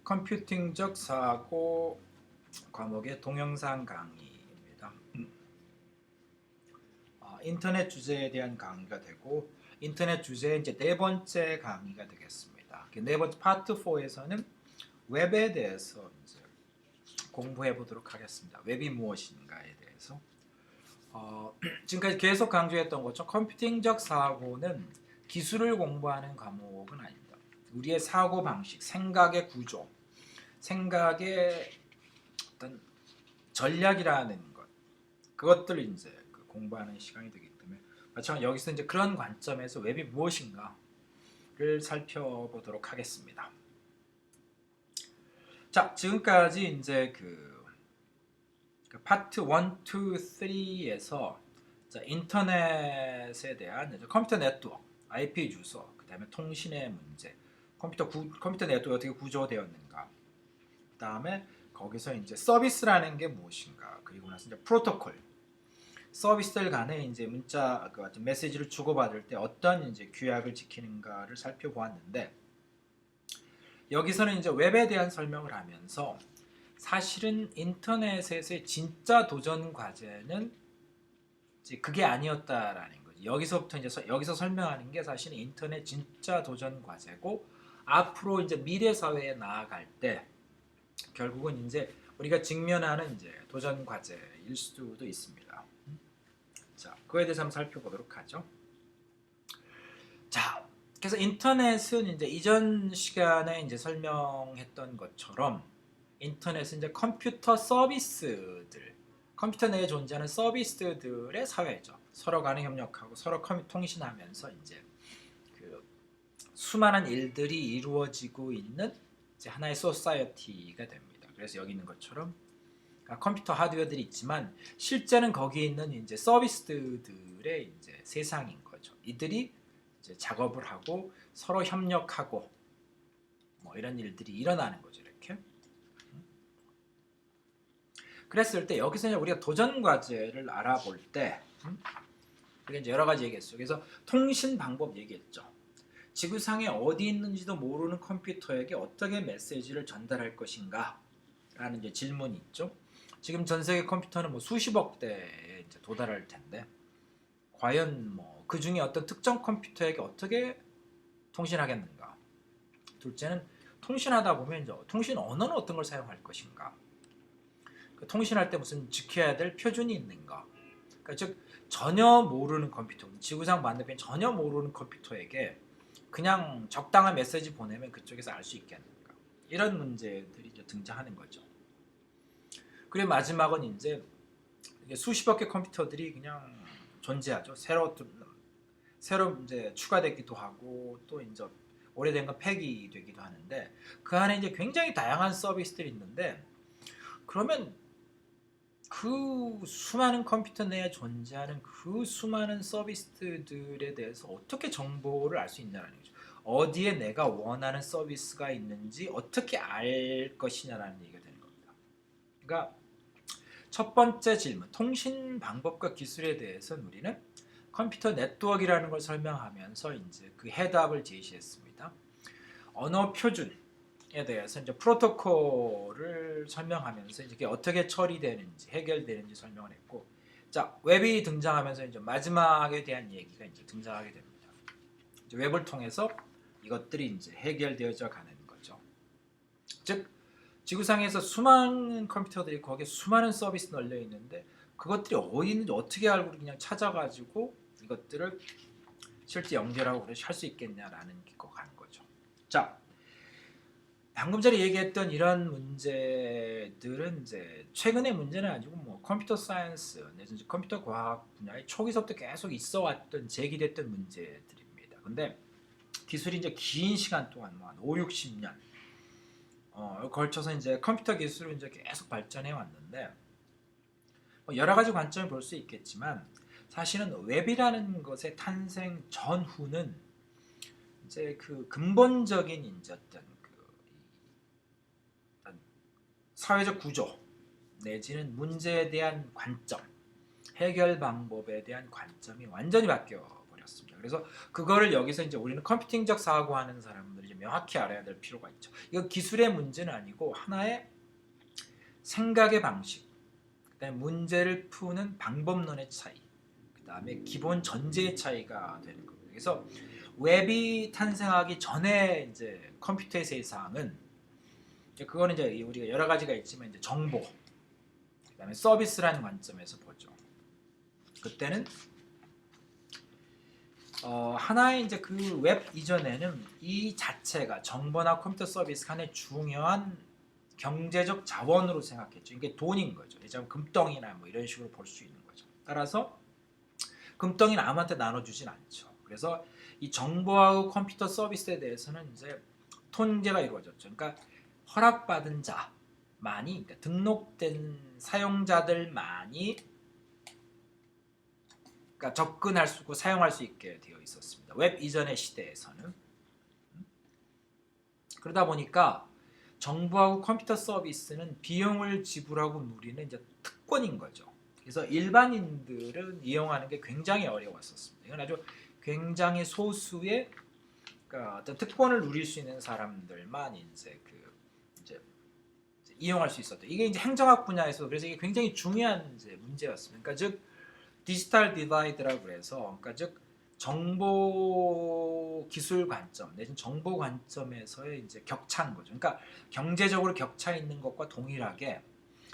컴퓨팅적 사고 과목의 동영상 강의입니다. 인터넷 주제에 대한 강의가 되고 인터넷 주제의 이제 네 번째 강의가 되겠습니다. 네 번째 파트 4에서는 웹에 대해서 이제 공부해 보도록 하겠습니다. 웹이 무엇인가에 대해서. 지금까지 계속 강조했던 것처럼 컴퓨팅적 사고는 기술을 공부하는 과목은 아닙니다. 우리의 사고 방식, 생각의 구조, 생각의 어떤 전략이라는 것, 그것들을 이제 공부하는 시간이 되기 때문에 마찬가지로 여기서 이제 그런 관점에서 웹이 무엇인가를 살펴보도록 하겠습니다. 자, 지금까지 이제 그 파트 1, 2, 3에서 인터넷에 대한 컴퓨터 네트워크, IP 주소, 그 다음에 통신의 문제, 컴퓨터 네트워크가 어떻게 구조되었는가, 그 다음에 거기서 이제 서비스라는 게 무엇인가, 그리고 나서 이제 프로토콜, 서비스들 간에 이제 문자, 메시지를 주고받을 때 어떤 이제 규약을 지키는가를 살펴보았는데, 여기서는 이제 웹에 대한 설명을 하면서 사실은 인터넷에서의 진짜 도전 과제는 이제 그게 아니었다라는 거죠. 여기서부터 이제 여기서 설명하는 게 사실은 인터넷 진짜 도전 과제고, 앞으로 이제 미래 사회에 나아갈 때 결국은 이제 우리가 직면하는 이제 도전 과제일 수도 있습니다. 자, 그거에 대해서 한번 살펴보도록 하죠. 자, 그래서 인터넷은 이제 이전 시간에 이제 설명했던 것처럼 인터넷은 이제 컴퓨터 서비스들, 컴퓨터 내에 존재하는 서비스들의 사회죠. 서로 간에 협력하고 서로 통신하면서 이제 그 수많은 일들이 이루어지고 있는 이제 하나의 소사이어티가 됩니다. 그래서 여기 있는 것처럼 컴퓨터 하드웨어들이 있지만 실제는 거기에 있는 이제 서비스들의 이제 세상인 거죠. 이들이 이제 작업을 하고 서로 협력하고 뭐 이런 일들이 일어나는 거죠. 이렇게. 그랬을 때 여기서 우리가 도전 과제를 알아볼 때 우리가 이제 여러 가지 얘기했어요. 그래서 통신 방법 얘기했죠. 지구상에 어디 있는지도 모르는 컴퓨터에게 어떻게 메시지를 전달할 것인가 라는 이제 질문이 있죠. 지금 전 세계 컴퓨터는 뭐 수십억 대에 이제 도달할 텐데 과연 뭐 그 중에 어떤 특정 컴퓨터에게 어떻게 통신하겠는가. 둘째는 통신하다 보면 이제 통신 언어는 어떤 걸 사용할 것인가. 통신할 때 무슨 지켜야 될 표준이 있는가. 그러니까 즉 전혀 모르는 컴퓨터, 지구상 반대편 전혀 모르는 컴퓨터에게 그냥 적당한 메시지 보내면 그쪽에서 알 수 있겠는가. 이런 문제들이 이제 등장하는 거죠. 그리고 마지막은 이제 수십억 개 컴퓨터들이 그냥 존재하죠. 새로 이제 추가되기도 하고 또 이제 오래된 건 폐기되기도 하는데 그 안에 이제 굉장히 다양한 서비스들이 있는데 그러면 그 수많은 컴퓨터 내에 존재하는 그 수많은 서비스들에 대해서 어떻게 정보를 알 수 있냐는 거죠. 어디에 내가 원하는 서비스가 있는지 어떻게 알 것이냐라는 얘기가 되는 겁니다. 그러니까 첫 번째 질문, 통신 방법과 기술에 대해서는 우리는 컴퓨터 네트워크라는 걸 설명하면서 이제 그 해답을 제시했습니다. 언어 표준에 대해서 이제 프로토콜을 설명하면서 이제 어떻게 처리되는지 해결되는지 설명을 했고, 자, 웹이 등장하면서 이제 마지막에 대한 얘기가 이제 등장하게 됩니다. 이제 웹을 통해서 이것들이 이제 해결되어져 가는 거죠. 즉 지구상에서 수많은 컴퓨터들이 거기에 수많은 서비스 널려 있는데 그것들이 어디 있는지 어떻게 알고 그냥 찾아가지고 이것들을 실제 연결하고 할 수 있겠냐라는 거 가는 거죠. 자, 방금 전에 얘기했던 이런 문제들은 이제 최근의 문제는 아니고 뭐 컴퓨터 사이언스 내지 컴퓨터 과학 분야의 초기서부터 계속 있어왔던 제기됐던 문제들입니다. 근데 기술이 이제 긴 시간 동안 뭐 한 5, 60년 걸쳐서 이제 컴퓨터 기술을 이제 계속 발전해 왔는데 뭐 여러 가지 관점을 볼 수 있겠지만 사실은 웹이라는 것의 탄생 전후는 이제 그 근본적인 이제 어떤 사회적 구조 내지는 문제에 대한 관점, 해결 방법에 대한 관점이 완전히 바뀌어 버렸습니다. 그래서 그거를 여기서 이제 우리는 컴퓨팅적 사고하는 사람들이 명확히 알아야 될 필요가 있죠. 이거 기술의 문제는 아니고 하나의 생각의 방식, 그다음에 문제를 푸는 방법론의 차이, 그다음에 기본 전제의 차이가 되는 겁니다. 그래서 웹이 탄생하기 전에 이제 컴퓨터의 세상은 그거는 이제 우리가 여러 가지가 있지만 이제 정보, 그다음에 서비스라는 관점에서 보죠. 그때는 하나의 이제 그 웹 이전에는 이 자체가 정보나 컴퓨터 서비스 간의 중요한 경제적 자원으로 생각했죠. 이게 돈인 거죠. 예전 금덩이나 뭐 이런 식으로 볼 수 있는 거죠. 따라서 금덩이는 아무한테 나눠주진 않죠. 그래서 이 정보하고 컴퓨터 서비스에 대해서는 이제 통제가 이루어졌죠. 그러니까 허락받은 자만이, 그러니까 등록된 사용자들만이 그러니까 접근할 수 있고 사용할 수 있게 되어 있었습니다. 웹 이전의 시대에서는. 그러다 보니까 정보하고 컴퓨터 서비스는 비용을 지불하고 누리는 이제 특권인 거죠. 그래서 일반인들은 이용하는 게 굉장히 어려웠었습니다. 이건 아주 굉장히 소수의 그러니까 어떤 특권을 누릴 수 있는 사람들만 이제 이용할 수 있었다. 이게 이제 행정학 분야에서 그래서 이게 굉장히 중요한 이제 문제였습니다. 그러니까 즉 디지털 디바이드라고 그래서 그러니까 즉 정보 기술 관점 내지는 정보 관점에서의 이제 격차인 거죠. 그러니까 경제적으로 격차 있는 것과 동일하게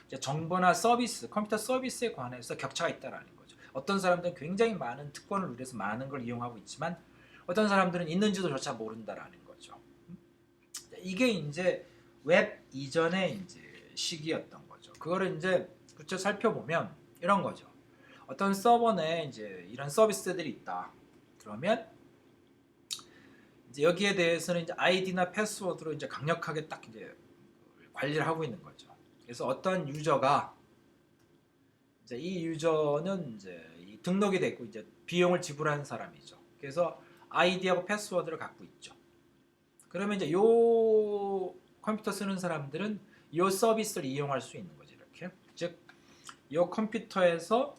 이제 정보나 서비스, 컴퓨터 서비스에 관해서 격차가 있다라는 거죠. 어떤 사람들은 굉장히 많은 특권을 누려서 많은 걸 이용하고 있지만 어떤 사람들은 있는지도조차 모른다라는 거죠. 이게 이제 웹 이전의 이제 시기였던 거죠. 그거를 이제 구체적으로 살펴보면 이런 거죠. 어떤 서버 내에 이제 이런 서비스들이 있다. 그러면 이제 여기에 대해서는 이제 아이디나 패스워드로 이제 강력하게 딱 이제 관리를 하고 있는 거죠. 그래서 어떤 유저가 이제 이 유저는 이제 등록이 됐고 이제 비용을 지불하는 사람이죠. 그래서 아이디하고 패스워드를 갖고 있죠. 그러면 이제 요 컴퓨터 쓰는 사람들은 요 서비스를 이용할 수 있는 거죠. 이렇게 즉 요 컴퓨터에서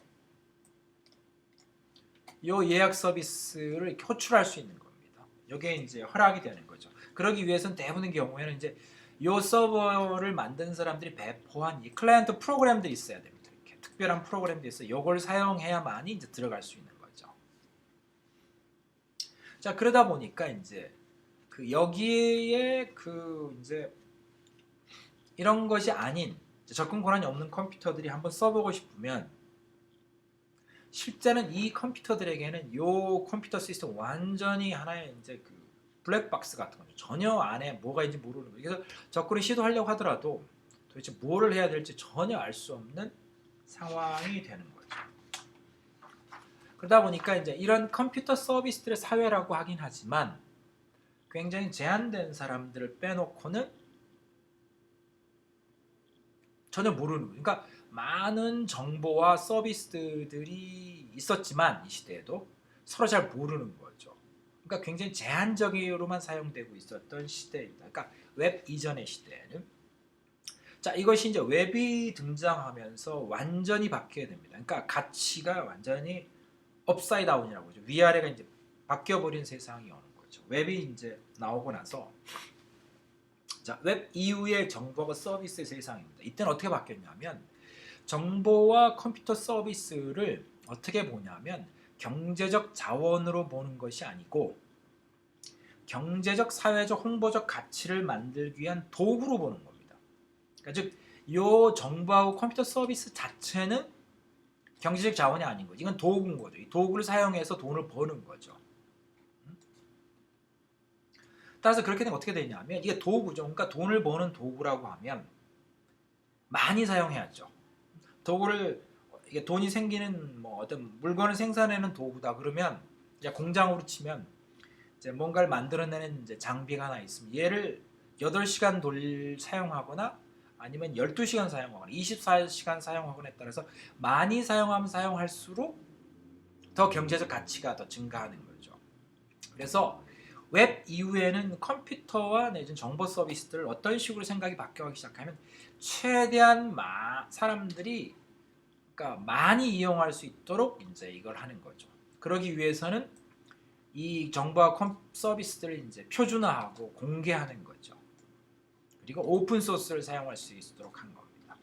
요 예약 서비스를 이렇게 호출할 수 있는 겁니다. 이게 이제 허락이 되는 거죠. 그러기 위해서는 대부분의 경우에는 이제 요 서버를 만든 사람들이 배포한 이 클라이언트 프로그램들이 있어야 됩니다. 이렇게 특별한 프로그램들이 있어. 요걸 사용해야만이 이제 들어갈 수 있는 거죠. 자, 그러다 보니까 이제 그 여기에 그 이제 이런 것이 아닌 접근 권한이 없는 컴퓨터들이 한번 써보고 싶으면 실제는 이 컴퓨터들에게는 요 컴퓨터 시스템 완전히 하나의 이제 그 블랙박스 같은 거죠. 전혀 안에 뭐가 있는지 모르는 거예요. 그래서 접근을 시도하려고 하더라도 도대체 뭐를 해야 될지 전혀 알 수 없는 상황이 되는 거죠. 그러다 보니까 이제 이런 컴퓨터 서비스들의 사회라고 하긴 하지만 굉장히 제한된 사람들을 빼놓고는 전혀 모르는 거예요. 그러니까 많은 정보와 서비스들이 있었지만 이 시대에도 서로 잘 모르는 거죠. 그러니까 굉장히 제한적으로만 사용되고 있었던 시대입니다. 그러니까 웹 이전의 시대에는 자 이것이 이제 웹이 등장하면서 완전히 바뀌게 됩니다. 그러니까 가치가 완전히 업사이드 다운이라고 하죠. 위아래가 이제 바뀌어 버린 세상이 오는 거죠. 웹이 이제 나오고 나서 자, 웹 이후의 정보가 서비스의 세상입니다. 이때는 어떻게 바뀌었냐면 정보와 컴퓨터 서비스를 어떻게 보냐면 경제적 자원으로 보는 것이 아니고 경제적, 사회적, 홍보적 가치를 만들기 위한 도구로 보는 겁니다. 그러니까 즉, 이 정보하고 컴퓨터 서비스 자체는 경제적 자원이 아닌 거죠. 이건 도구인 거죠. 이 도구를 사용해서 돈을 버는 거죠. 따라서 그렇게 되면 어떻게 되냐면 이게 도구죠. 그러니까 돈을 버는 도구라고 하면 많이 사용해야죠. 도구를 이게 돈이 생기는 뭐 어떤 물건을 생산하는 도구다 그러면 이제 공장으로 치면 이제 뭔가를 만들어내는 이제 장비가 하나 있으면 얘를 8시간 사용하거나 아니면 12시간 사용하거나 24시간 사용하거나에 따라서 많이 사용하면 사용할수록 더 경제적 가치가 더 증가하는 거죠. 그래서 웹 이후에는 컴퓨터와 내지는 정보 서비스들을 어떤 식으로 생각이 바뀌기 시작하면 최대한 사람들이 그러니까 많이 이용할 수 있도록 이제 이걸 하는 거죠. 그러기 위해서는 이 정보와 서비스들을 이제 표준화하고 공개하는 거죠. 그리고 오픈 소스를 사용할 수 있도록 한 겁니다.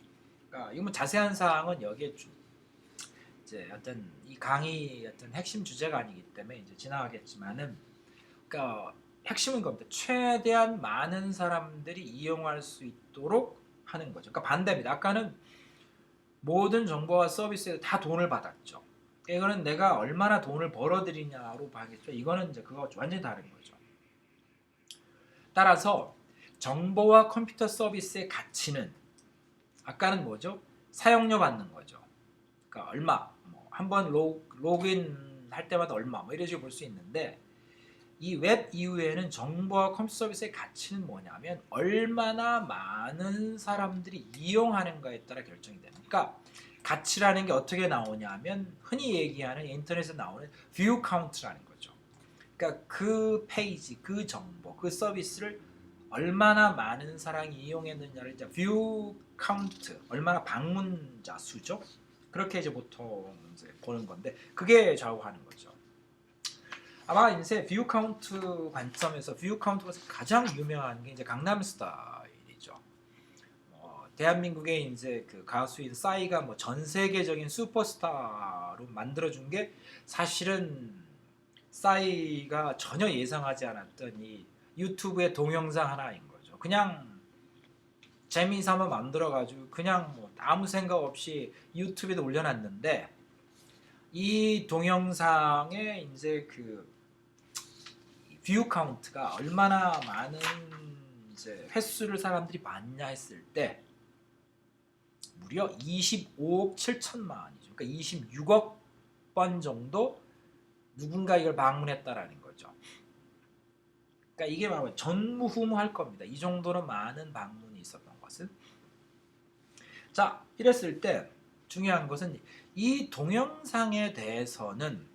그러니까 이거 뭐 자세한 사항은 여기에 이제 어떤 이 강의 어떤 핵심 주제가 아니기 때문에 이제 지나가겠지만은, 그러니까 핵심은 겁니다. 최대한 많은 사람들이 이용할 수 있도록 하는 거죠. 그러니까 반대입니다. 아까는 모든 정보와 서비스에 다 돈을 받았죠. 이거는 내가 얼마나 돈을 벌어들이냐로 봐야겠죠. 이거는 이제 그거 완전히 다른 거죠. 따라서 정보와 컴퓨터 서비스의 가치는 아까는 뭐죠? 사용료 받는 거죠. 그러니까 얼마, 뭐 한번 로그인 할 때마다 얼마, 뭐 이런 식으로 볼 수 있는데, 이 웹 이후에는 정보와 컴퓨터 서비스의 가치는 뭐냐면 얼마나 많은 사람들이 이용하는가에 따라 결정이 됩니다. 그러니까 가치라는 게 어떻게 나오냐면 흔히 얘기하는 인터넷에 나오는 뷰 카운트라는 거죠. 그러니까 그 페이지, 그 정보, 그 서비스를 얼마나 많은 사람이 이용했느냐를 이제 뷰 카운트, 얼마나 방문자 수죠. 그렇게 이제 보통 이제 보는 건데 그게 좌우하는 거죠. 아마 이제 뷰 카운트 관점에서 뷰 카운트가 가장 유명한 게 이제 강남스타일이죠. 대한민국의 이제 그 가수인 싸이가 뭐 전 세계적인 슈퍼스타로 만들어준 게 사실은 싸이가 전혀 예상하지 않았던 이 유튜브의 동영상 하나인 거죠. 그냥 재미삼아 만들어가지고 그냥 뭐 아무 생각 없이 유튜브에 올려놨는데 이 동영상에 이제 그 뷰 카운트가 얼마나 많은 이제 횟수를 사람들이 봤냐 했을 때 무려 25억 7천만이죠. 그러니까 26억 번 정도 누군가 이걸 방문했다라는 거죠. 그러니까 이게 바로 전무후무할 겁니다. 이 정도로 많은 방문이 있었던 것은. 자, 이랬을 때 중요한 것은 이 동영상에 대해서는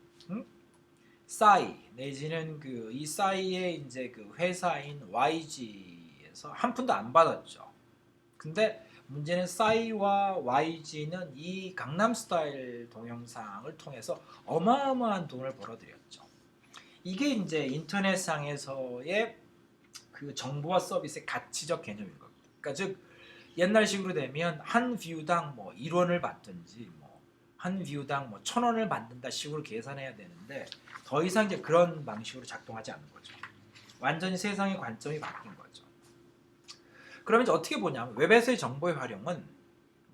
싸이 내지는 그 이 싸이의 이제 그 회사인 YG에서 한 푼도 안 받았죠. 근데 문제는 싸이와 YG는 이 강남스타일 동영상을 통해서 어마어마한 돈을 벌어들였죠. 이게 이제 인터넷상에서의 그 정보와 서비스의 가치적 개념인 겁니다. 그러니까 즉 옛날식으로 되면 한 뷰당 뭐 1원을 받든지 뭐 한 뷰당 뭐 1,000원을 받는다 식으로 계산해야 되는데 더 이상 이제 그런 방식으로 작동하지 않는 거죠. 완전히 세상의 관점이 바뀐 거죠. 그러면 이제 어떻게 보냐면 웹에서의 정보의 활용은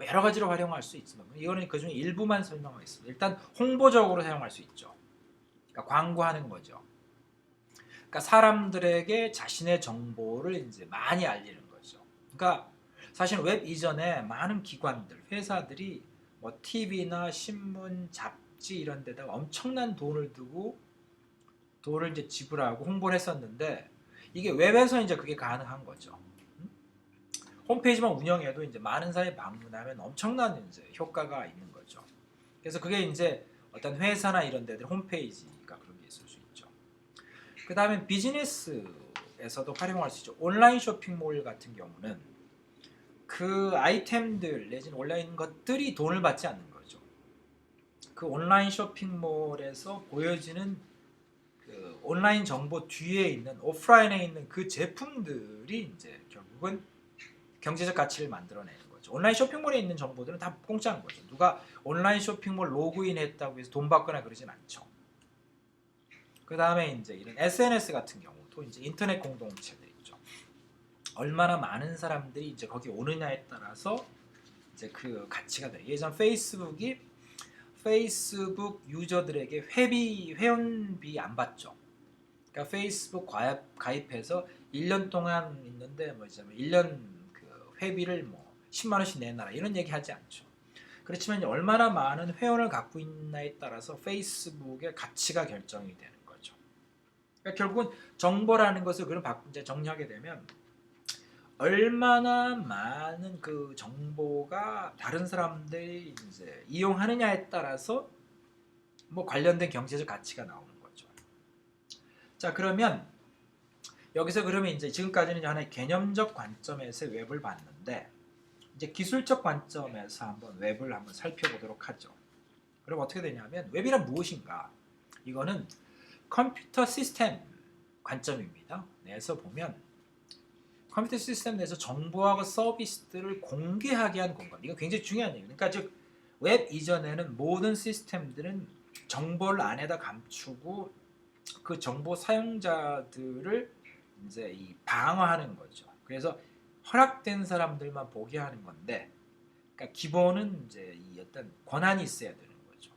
여러 가지로 활용할 수 있지만 이거는 그중에 일부만 설명하겠습니다. 일단 홍보적으로 사용할 수 있죠. 그러니까 광고하는 거죠. 그러니까 사람들에게 자신의 정보를 이제 많이 알리는 거죠. 그러니까 사실 웹 이전에 많은 기관들, 회사들이 뭐 TV나 신문, 잡지 이런 데다가 엄청난 돈을 두고 돈을 이제 지불하고 홍보를 했었는데 이게 웹에서 이제 그게 가능한 거죠. 홈페이지만 운영해도 이제 많은 사람이 방문하면 엄청난 이제 효과가 있는 거죠. 그래서 그게 이제 어떤 회사나 이런 데들 홈페이지가 그런 게 있을 수 있죠. 그 다음에 비즈니스에서도 활용할 수 있죠. 온라인 쇼핑몰 같은 경우는 그 아이템들 내지는 온라인 것들이 돈을 받지 않는 거죠. 그 온라인 쇼핑몰에서 보여지는 그 온라인 정보 뒤에 있는 오프라인에 있는 그 제품들이 이제 결국은 경제적 가치를 만들어내는 거죠. 온라인 쇼핑몰에 있는 정보들은 다 공짜인 거죠. 누가 온라인 쇼핑몰 로그인했다고 해서 돈 받거나 그러진 않죠. 그 다음에 이제 이런 SNS 같은 경우도 이제 인터넷 공동체들 있죠. 얼마나 많은 사람들이 이제 거기 오느냐에 따라서 이제 그 가치가 돼요. 예전 페이스북이 페이스북 유저들에게 회원비 안 받죠. 그러니까 페이스북 가입해서 1년 동안 있는데 뭐 이제 1년 그 회비를 뭐 10만 원씩 내놔라 이런 얘기 하지 않죠. 그렇지만 얼마나 많은 회원을 갖고 있나에 따라서 페이스북의 가치가 결정이 되는 거죠. 그러니까 결국은 정보라는 것을 그럼 이제 정리하게 되면 얼마나 많은 그 정보가 다른 사람들이 이제 이용하느냐에 따라서 뭐 관련된 경제적 가치가 나오는 거죠. 자, 그러면 여기서 그러면 이제 지금까지는 하나의 개념적 관점에서 웹을 봤는데 이제 기술적 관점에서 한번 웹을 한번 살펴보도록 하죠. 그럼 어떻게 되냐면 웹이란 무엇인가? 이거는 컴퓨터 시스템 관점입니다. 내에서 보면 컴퓨터 시스템 내에서 정보하고 서비스들을 공개하게 한 공간. 이거 굉장히 중요한 얘기예요. 그러니까 즉 웹 이전에는 모든 시스템들은 정보를 안에다 감추고 그 정보 사용자들을 이제 이 방어하는 거죠. 그래서 허락된 사람들만 보게 하는 건데, 그러니까 기본은 이제 이 어떤 권한이 있어야 되는 거죠.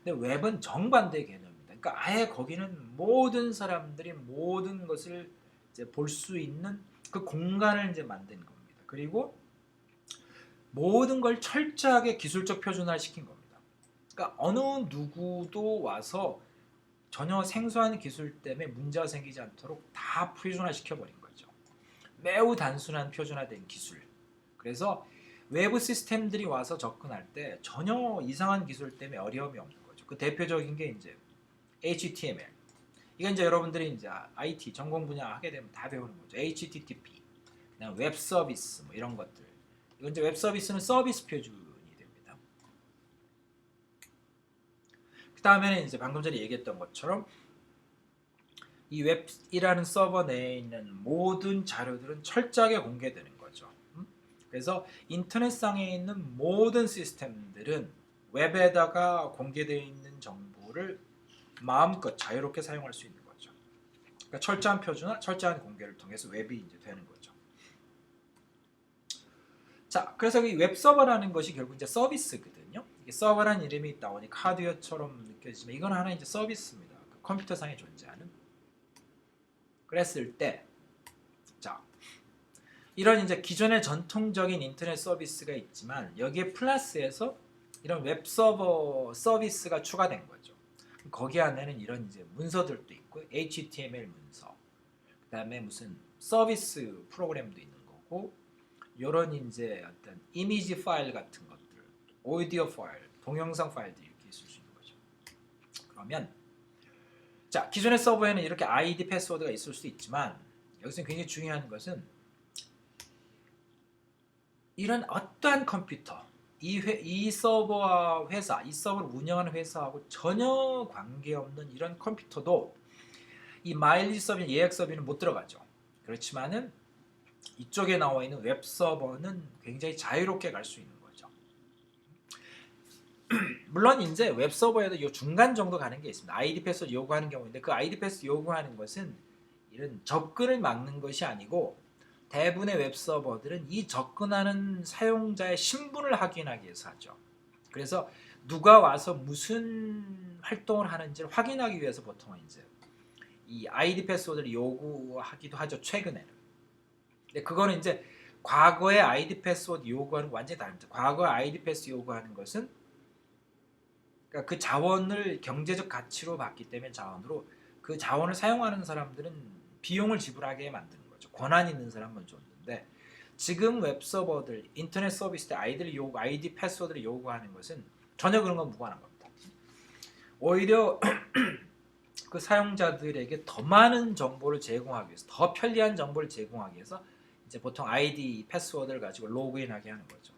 근데 웹은 정반대 개념입니다. 그러니까 아예 거기는 모든 사람들이 모든 것을 이제 볼 수 있는 그 공간을 이제 만든 겁니다. 그리고 모든 걸 철저하게 기술적 표준화 시킨 겁니다. 그러니까 어느 누구도 와서 전혀 생소한 기술 때문에 문제가 생기지 않도록 다 표준화 시켜버린 거죠. 매우 단순한 표준화된 기술. 그래서 외부 시스템들이 와서 접근할 때 전혀 이상한 기술 때문에 어려움이 없는 거죠. 그 대표적인 게 이제 HTML. 이건 이제 여러분들이 이제 IT 전공 분야 하게 되면 다 배우는 거죠. HTTP, 그다음 웹 서비스 뭐 이런 것들. 이건 이제 웹 서비스는 서비스 표준이 됩니다. 그 다음에는 이제 방금 전에 얘기했던 것처럼 이 웹이라는 서버 내에 있는 모든 자료들은 철저하게 공개되는 거죠. 그래서 인터넷상에 있는 모든 시스템들은 웹에다가 공개되어 있는 정보를 마음껏 자유롭게 사용할 수 있는 거죠. 그러니까 철저한 표준화, 철저한 공개를 통해서 웹이 이제 되는 거죠. 자, 그래서 이 웹 서버라는 것이 결국 이제 서비스거든요. 이게 서버라는 이름이 있다 보니 하드웨어처럼 느껴지지만 이건 하나 이제 서비스입니다. 그 컴퓨터상에 존재하는. 그랬을 때, 자, 이런 이제 기존의 전통적인 인터넷 서비스가 있지만 여기에 플러스해서 이런 웹 서버 서비스가 추가된 거죠. 거기 안에는 이런 이제 문서들도 있고 HTML 문서, 그다음에 무슨 서비스 프로그램도 있는 거고, 이런 이제 어떤 이미지 파일 같은 것들, 오디오 파일, 동영상 파일들이 이렇게 있을 수 있는 거죠. 그러면 자, 기존의 서버에는 이렇게 아이디 패스워드가 있을 수 있지만 여기서 굉장히 중요한 것은 이런 어떠한 컴퓨터, 이 서버와 회사, 이 서버를 운영하는 회사하고 전혀 관계없는 이런 컴퓨터도 이 마일리지 서비스, 예약 서비스는 못 들어가죠. 그렇지만은 이쪽에 나와 있는 웹 서버는 굉장히 자유롭게 갈 수 있는 거죠. 물론 이제 웹 서버에도 이 중간 정도 가는 게 있습니다. 아이디 패스워드 요구하는 경우인데 그 아이디 패스 요구하는 것은 이런 접근을 막는 것이 아니고 대부분의 웹 서버들은 이 접근하는 사용자의 신분을 확인하기 위해서 하죠. 그래서 누가 와서 무슨 활동을 하는지를 확인하기 위해서 보통 이제 이 아이디 패스워드를 요구하기도 하죠. 최근에는. 근데 그거는 이제 과거의 아이디 패스워드 요구하는 완전히 다릅니다. 과거의 아이디 패스 요구하는 것은 그러니까 그 자원을 경제적 가치로 봤기 때문에 자원으로 그 자원을 사용하는 사람들은 비용을 지불하게 만드는 거죠. 권한 있는 사람만 줬는데 지금 웹 서버들, 인터넷 서비스 때 아이디 패스워드를 요구하는 것은 전혀 그런 건 무관한 겁니다. 오히려 그 사용자들에게 더 많은 정보를 제공하기 위해서, 더 편리한 정보를 제공하기 위해서 이제 보통 아이디 패스워드를 가지고 로그인하게 하는 거죠.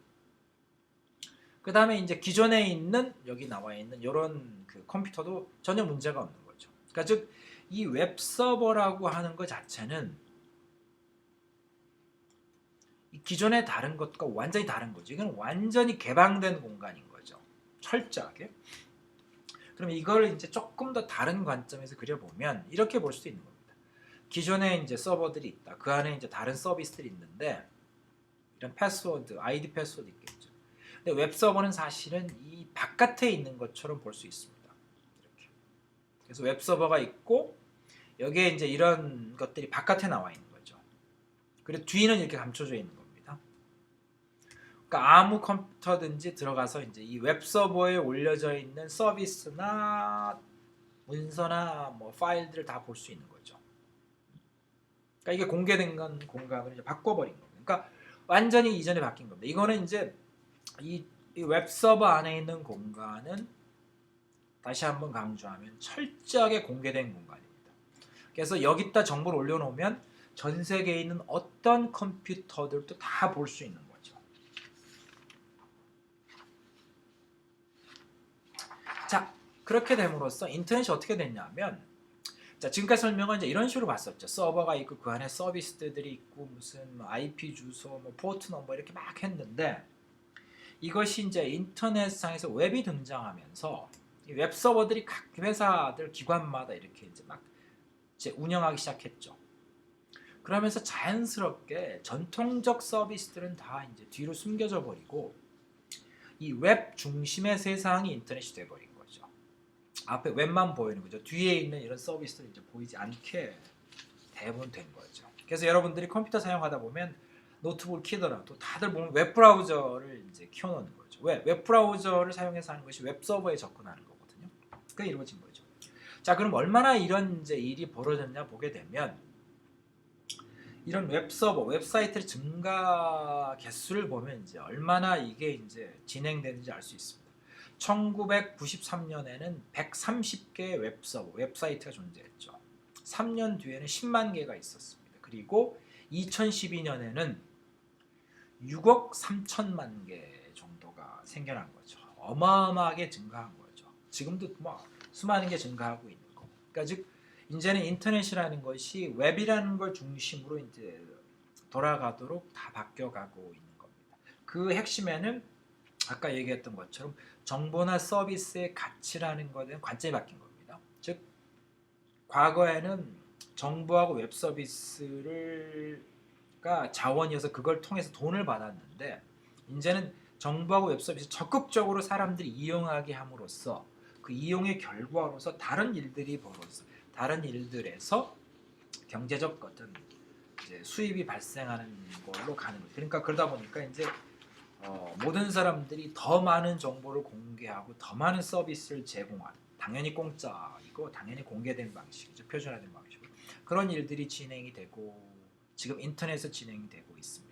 그 다음에 이제 기존에 있는 여기 나와 있는 이런 그 컴퓨터도 전혀 문제가 없는 거죠. 그러니까 즉 이 웹 서버라고 하는 것 자체는 기존의 다른 것과 완전히 다른 거죠. 이건 완전히 개방된 공간인 거죠. 철저하게. 그럼 이걸 이제 조금 더 다른 관점에서 그려보면 이렇게 볼 수 있는 겁니다. 기존에 이제 서버들이 있다. 그 안에 이제 다른 서비스들이 있는데 이런 패스워드, 아이디 패스워드 있겠죠. 근데 웹 서버는 사실은 이 바깥에 있는 것처럼 볼 수 있습니다. 이렇게. 그래서 웹 서버가 있고 여기에 이제 이런 것들이 바깥에 나와 있는 거죠. 그리고 뒤는 이렇게 감춰져 있는 겁니다. 그러니까 아무 컴퓨터든지 들어가서 이제 이 웹 서버에 올려져 있는 서비스나 문서나 뭐 파일들을 다 볼 수 있는 거죠. 그러니까 이게 공개된 공간을 이제 바꿔버린 겁니다. 그러니까 완전히 이전에 바뀐 겁니다. 이거는 이제 이 웹 서버 안에 있는 공간은 다시 한번 강조하면 철저하게 공개된 공간입니다. 그래서 여기다 정보를 올려놓으면 전 세계에 있는 어떤 컴퓨터들도 다 볼 수 있는 거죠. 자, 그렇게 됨으로써 인터넷이 어떻게 됐냐면 자, 지금까지 설명은 이제 이런 식으로 봤었죠. 서버가 있고 그 안에 서비스들이 있고 무슨 뭐 IP 주소, 뭐 포트 넘버 이렇게 막 했는데 이것이 이제 인터넷상에서 웹이 등장하면서 이 웹 서버들이 각 회사들 기관마다 이렇게 이제 막 이제 운영하기 시작했죠. 그러면서 자연스럽게 전통적 서비스들은 다 이제 뒤로 숨겨져 버리고 이 웹 중심의 세상이 인터넷이 돼 버린 거죠. 앞에 웹만 보이는 거죠. 뒤에 있는 이런 서비스들이 이제 보이지 않게 대부분 된 거죠. 그래서 여러분들이 컴퓨터 사용하다 보면 노트북을 키더라도 다들 보면 웹 브라우저를 이제 켜놓는 거죠. 왜? 웹 브라우저를 사용해서 하는 것이 웹 서버에 접근하는 거거든요. 그게 이루어진 거죠. 자, 그럼 얼마나 이런 이제 일이 벌어졌냐 보게 되면 이런 웹 서버, 웹사이트의 증가 개수를 보면 이제 얼마나 이게 이제 진행되는지 알 수 있습니다. 1993년에는 130개의 웹 서버, 웹사이트가 존재했죠. 3년 뒤에는 10만 개가 있었습니다. 그리고 2012년에는 6억 3천만 개 정도가 생겨난 거죠. 어마어마하게 증가한 거죠. 지금도 뭐 수많은 게 증가하고 있는 거. 그러니까 즉 이제는 인터넷이라는 것이 웹이라는 걸 중심으로 이제 돌아가도록 다 바뀌어가고 있는 겁니다. 그 핵심에는 아까 얘기했던 것처럼 정보나 서비스의 가치라는 것에 대한 관점이 바뀐 겁니다. 즉 과거에는 정보하고 웹 서비스가 자원이어서 그걸 통해서 돈을 받았는데 이제는 정보하고 웹 서비스 적극적으로 사람들이 이용하게 함으로써 그 이용의 결과로서 다른 일들이 벌어서 다른 일들에서 경제적 어떤 이제 수입이 발생하는 걸로 가는 거죠. 그러니까 그러다 보니까 이제 모든 사람들이 더 많은 정보를 공개하고 더 많은 서비스를 제공하는 당연히 공짜이고 당연히 공개된 방식이죠. 표준화된 방식으로 그런 일들이 진행이 되고 지금 인터넷에서 진행이 되고 있습니다.